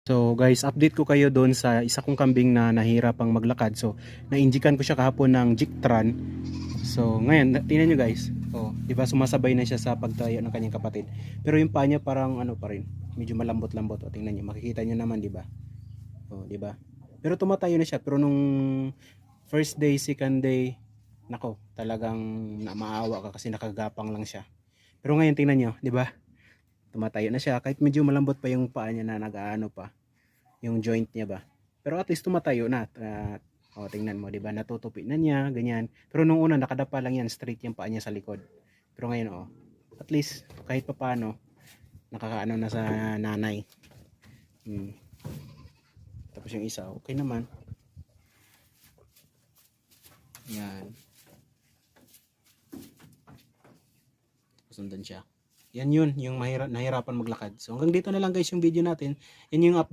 So guys, update ko kayo doon sa isa kong kambing na nahirapang maglakad. So na-injikan ko siya kahapon ng Jictran. So ngayon, tingnan nyo guys. Oh, 'di ba sumasabay na siya sa pagtayo ng kanyang kapatid. Pero yung paa niya parang ano pa rin, medyo malambot-lambot. O tingnan niyo, makikita niyo naman 'di ba? Oh, 'di ba? Pero tumatayo na siya. Pero nung first day, second day, nako, talagang maawa ka kasi nakagapang lang siya. Pero ngayon tingnan niyo, 'di ba? Tumatayo na siya kahit medyo malambot pa yung paa niya na nag-aano pa yung joint niya ba. Pero at least tumatayo na. O tingnan mo, 'di ba? Natutupi na niya, ganyan. Pero nung una nakadapa lang yan, straight yung paa niya sa likod. Pero ngayon at least kahit papaano nakakaano na sa nanay. Tapos yung isa, okay naman. Yan. Sundan siya. Yan yun, yung nahirapan maglakad. So hanggang dito na lang guys yung video natin. Yan yung update.